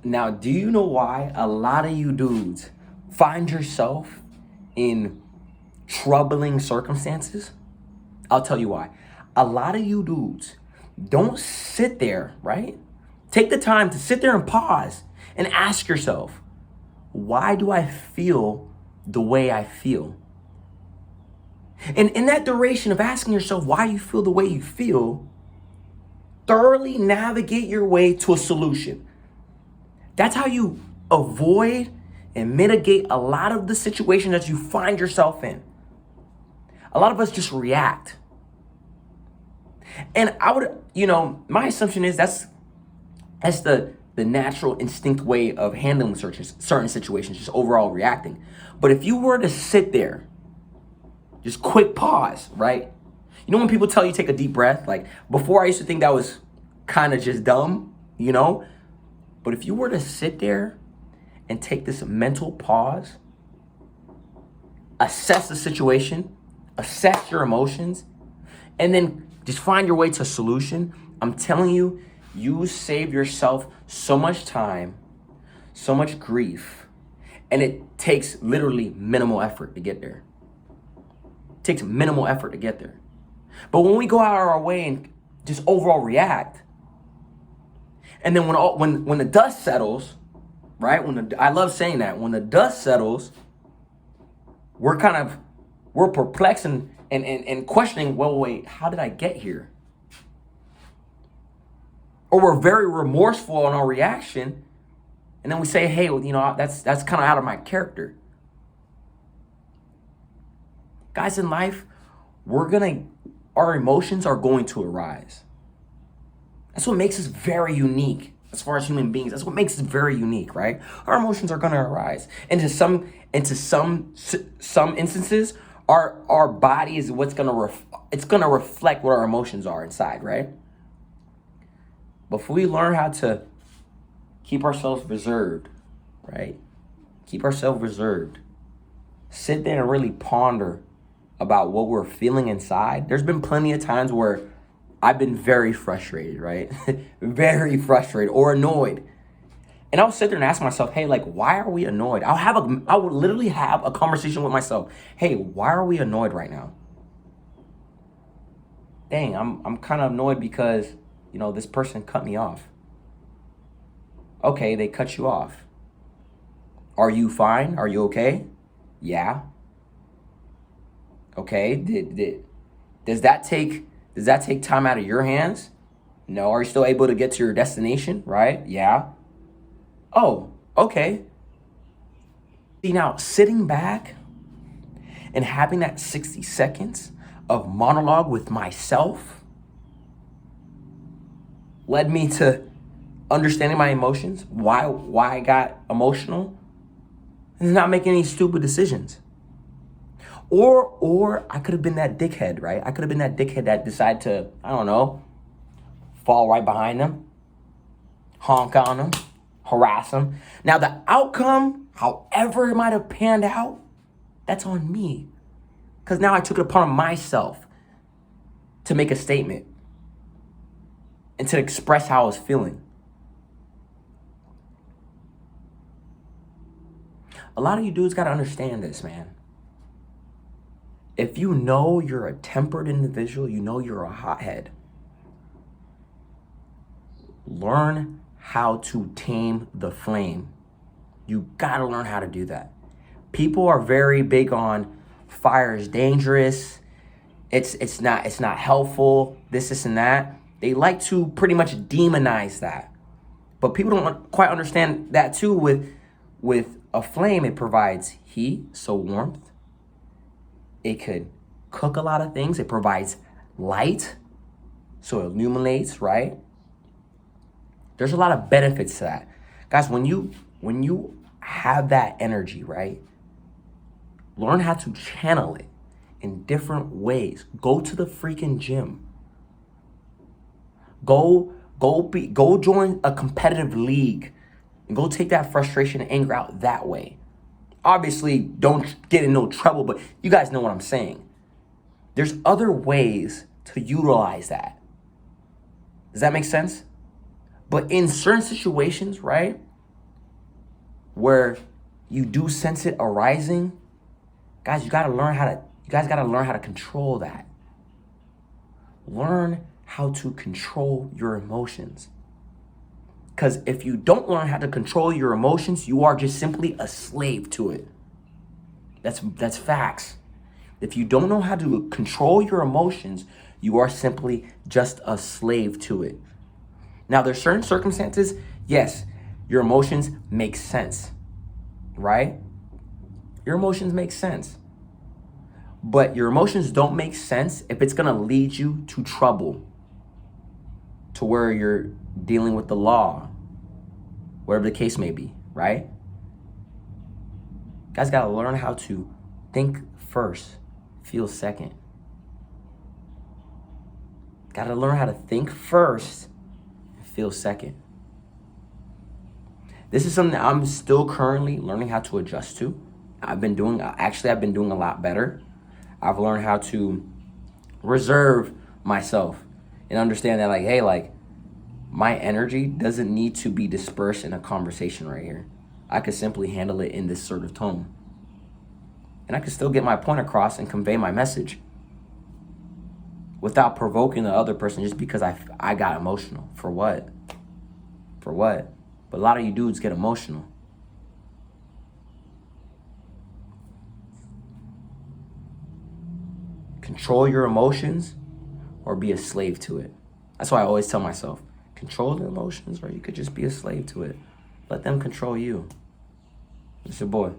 Now, do you know why a lot of you dudes find yourself in troubling circumstances? I'll tell you why. A lot of you dudes don't sit there, right? Take the time to sit there and pause and ask yourself, why do I feel the way I feel? And in that duration of asking yourself why you feel the way you feel, thoroughly navigate your way to a solution. That's how you avoid and mitigate a lot of the situations that you find yourself in. A lot of us just react. And I would, my assumption is that's the natural instinct way of handling certain situations, just overall reacting. But if you were to sit there, just quick pause, right? You know when people tell you take a deep breath? Like before I used to think that was kind of just dumb, But if you were to sit there and take this mental pause, assess the situation, assess your emotions, and then just find your way to a solution, I'm telling you, you save yourself so much time, so much grief, and it takes literally minimal effort to get there. It takes minimal effort to get there. But when we go out of our way and just overall react, and then when the dust settles, right? I love saying that, when the dust settles, we're perplexed and questioning, well, wait, how did I get here? Or we're very remorseful in our reaction, and then we say, hey, that's kind of out of my character. Guys, in life, our emotions are going to arise. That's what makes us very unique as far as human beings. That's what makes us very unique, right? Our emotions are going to arise. And to some instances, our body is what's going to it's going to reflect what our emotions are inside, right? But if we learn how to keep ourselves reserved, right? Keep ourselves reserved. Sit there and really ponder about what we're feeling inside. There's been plenty of times where I've been very frustrated, right? Very frustrated or annoyed. And I'll sit there and ask myself, hey, like, why are we annoyed? I would literally have a conversation with myself. Hey, why are we annoyed right now? Dang, I'm kind of annoyed because, this person cut me off. Okay, they cut you off. Are you fine? Are you okay? Yeah. Okay, does that take time out of your hands? No. Are you still able to get to your destination? Right? Yeah. Oh, okay. See, now sitting back and having that 60 seconds of monologue with myself led me to understanding my emotions, why I got emotional, and not making any stupid decisions. Or I could have been that dickhead, right? I could have been that dickhead that decided to, I don't know, fall right behind them, honk on them, harass them. Now the outcome, however it might have panned out, that's on me. Because now I took it upon myself to make a statement and to express how I was feeling. A lot of you dudes got to understand this, man. If you know you're a tempered individual, you know you're a hothead, learn how to tame the flame. You gotta learn how to do that. People are very big on fire is dangerous. It's not helpful. This and that. They like to pretty much demonize that. But people don't quite understand that too. With a flame, it provides heat, so warmth. It could cook a lot of things. It provides light, so it illuminates, right? There's a lot of benefits to that. Guys, when you have that energy, right? Learn how to channel it in different ways. Go to the freaking gym. Go join a competitive league and go take that frustration and anger out that way. Obviously, don't get in no trouble, but you guys know what I'm saying. There's other ways to utilize that. Does that make sense? But in certain situations, right, where you do sense it arising, guys, you guys gotta learn how to control that. Learn how to control your emotions. Because if you don't learn how to control your emotions, you are just simply a slave to it. That's facts. If you don't know how to control your emotions, you are simply just a slave to it. Now, there's certain circumstances, yes, your emotions make sense, right? Your emotions make sense. But your emotions don't make sense if it's gonna lead you to trouble, to where you're dealing with the law, whatever the case may be, right? Guys gotta learn how to think first, feel second. Gotta learn how to think first and feel second. This is something that I'm still currently learning how to adjust to. I've been doing a lot better. I've learned how to reserve myself and understand that, like, hey, like, my energy doesn't need to be dispersed in a conversation right here. I could simply handle it in this sort of tone. And I could still get my point across and convey my message without provoking the other person just because I got emotional. For what? For what? But a lot of you dudes get emotional. Control your emotions or be a slave to it. That's why I always tell myself, control the emotions or you could just be a slave to it. Let them control you. It's your boy.